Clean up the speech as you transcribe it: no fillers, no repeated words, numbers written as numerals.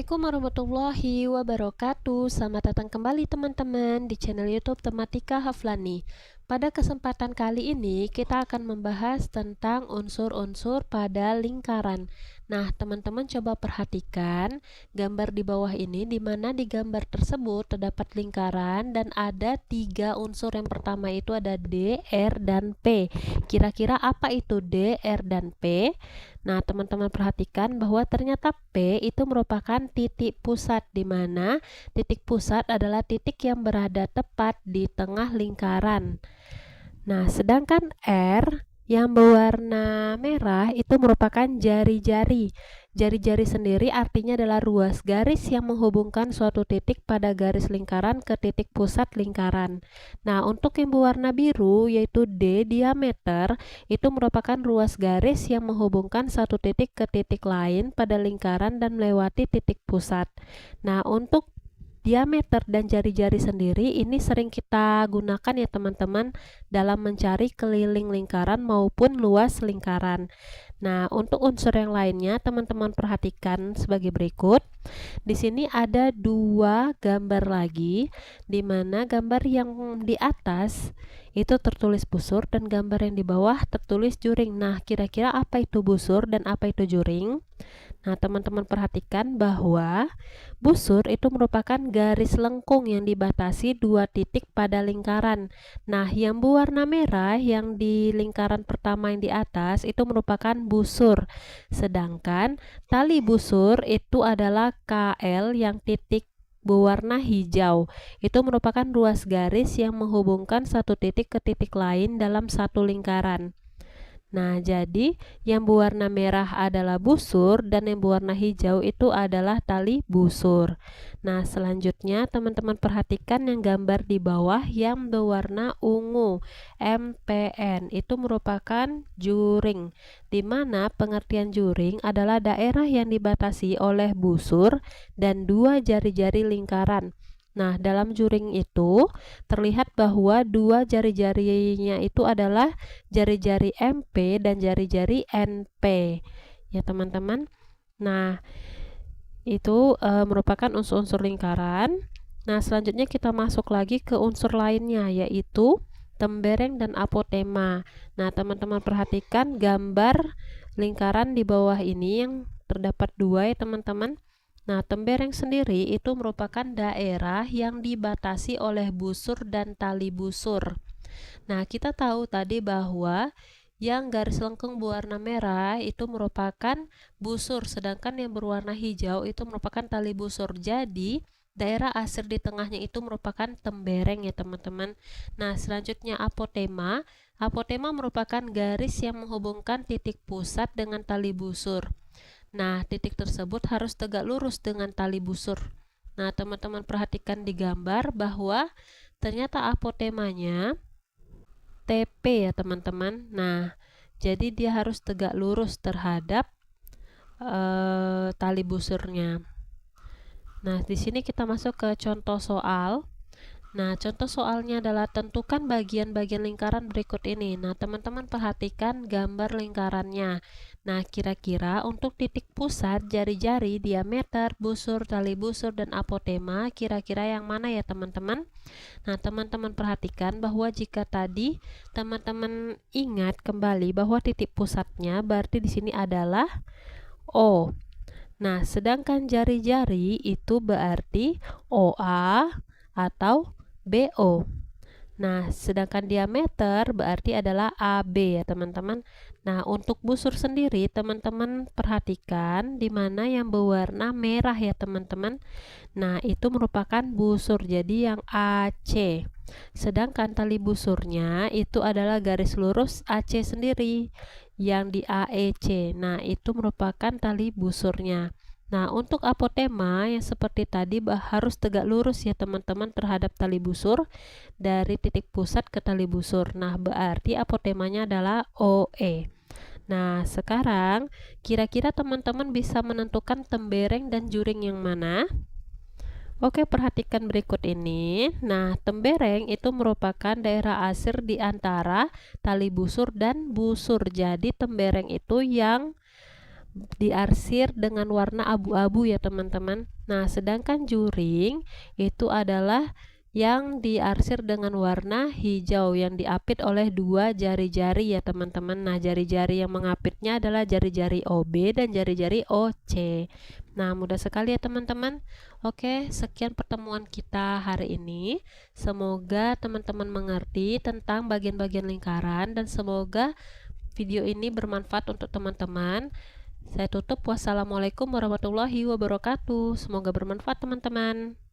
Assalamualaikum warahmatullahi wabarakatuh. Selamat datang kembali teman-teman di channel YouTube Tematika Haflani. Pada kesempatan kali ini kita akan membahas tentang unsur-unsur pada lingkaran. Nah, teman-teman coba perhatikan gambar di bawah ini, di mana di gambar tersebut terdapat lingkaran dan ada 3 unsur. Yang pertama itu ada D, R, dan P. Kira-kira apa itu D, R, dan P? Nah, teman-teman perhatikan bahwa ternyata P itu merupakan titik pusat, di mana titik pusat adalah titik yang berada tepat di tengah lingkaran. Nah, sedangkan R yang berwarna merah itu merupakan jari-jari. Jari-jari sendiri artinya adalah ruas garis yang menghubungkan suatu titik pada garis lingkaran ke titik pusat lingkaran. Nah, untuk yang berwarna biru yaitu D, diameter, itu merupakan ruas garis yang menghubungkan satu titik ke titik lain pada lingkaran dan melewati titik pusat. Nah, untuk diameter dan jari-jari sendiri ini sering kita gunakan ya teman-teman dalam mencari keliling lingkaran maupun luas lingkaran. Nah, untuk unsur yang lainnya teman-teman perhatikan sebagai berikut. Di sini ada 2 gambar lagi, di mana gambar yang di atas itu tertulis busur dan gambar yang di bawah tertulis juring. Nah, kira-kira apa itu busur dan apa itu juring? Nah, teman-teman perhatikan bahwa busur itu merupakan garis lengkung yang dibatasi 2 titik pada lingkaran. Nah, yang berwarna merah yang di lingkaran pertama yang di atas itu merupakan busur. Sedangkan tali busur itu adalah KL yang titik berwarna hijau. Itu merupakan ruas garis yang menghubungkan satu titik ke titik lain dalam satu lingkaran. Nah, jadi yang berwarna merah adalah busur dan yang berwarna hijau itu adalah tali busur. Nah, selanjutnya teman-teman perhatikan yang gambar di bawah yang berwarna ungu, MPN, itu merupakan juring, di mana pengertian juring adalah daerah yang dibatasi oleh busur dan 2 jari-jari lingkaran. Nah, dalam juring itu terlihat bahwa 2 jari-jarinya itu adalah jari-jari MP dan jari-jari NP ya teman-teman. Nah, itu merupakan unsur-unsur lingkaran. Nah, selanjutnya kita masuk lagi ke unsur lainnya, yaitu tembereng dan apotema. Nah, teman-teman perhatikan gambar lingkaran di bawah ini yang terdapat 2 ya teman-teman. Nah, tembereng sendiri itu merupakan daerah yang dibatasi oleh busur dan tali busur. Nah, kita tahu tadi bahwa yang garis lengkung berwarna merah itu merupakan busur, sedangkan yang berwarna hijau itu merupakan tali busur. Jadi, daerah asir di tengahnya itu merupakan tembereng ya teman-teman. Nah, selanjutnya apotema. Apotema merupakan garis yang menghubungkan titik pusat dengan tali busur. Nah, titik tersebut harus tegak lurus dengan tali busur. Nah, teman-teman perhatikan di gambar bahwa ternyata apotemanya TP ya teman-teman. Nah, jadi dia harus tegak lurus terhadap tali busurnya. Nah, di sini kita masuk ke contoh soal. Nah, contoh soalnya adalah tentukan bagian-bagian lingkaran berikut ini. Nah, teman-teman perhatikan gambar lingkarannya. Nah, kira-kira untuk titik pusat, jari-jari, diameter, busur, tali busur, dan apotema, kira-kira yang mana ya teman-teman? Nah, teman-teman perhatikan bahwa jika tadi teman-teman ingat kembali bahwa titik pusatnya berarti di sini adalah O. Nah, sedangkan jari-jari itu berarti OA atau BO. Nah, sedangkan diameter berarti adalah AB ya teman-teman. Nah, untuk busur sendiri teman-teman perhatikan di mana yang berwarna merah ya teman-teman. Nah, itu merupakan busur, jadi yang AC. Sedangkan tali busurnya itu adalah garis lurus AC sendiri yang di AEC. Nah, itu merupakan tali busurnya. Nah, untuk apotema yang seperti tadi harus tegak lurus ya teman-teman terhadap tali busur dari titik pusat ke tali busur. Nah, berarti apotemanya adalah OE. Nah, sekarang kira-kira teman-teman bisa menentukan tembereng dan juring yang mana? Oke, perhatikan berikut ini. Nah, tembereng itu merupakan daerah asir di antara tali busur dan busur. Jadi, tembereng itu yang diarsir dengan warna abu-abu ya teman-teman. Nah, sedangkan juring itu adalah yang diarsir dengan warna hijau yang diapit oleh dua jari-jari ya teman-teman. Nah, jari-jari yang mengapitnya adalah jari-jari OB dan jari-jari OC. Nah, mudah sekali ya teman-teman. Oke, sekian pertemuan kita hari ini. Semoga teman-teman mengerti tentang bagian-bagian lingkaran dan semoga video ini bermanfaat untuk teman-teman. Saya tutup. Wassalamualaikum warahmatullahi wabarakatuh. Semoga bermanfaat teman-teman.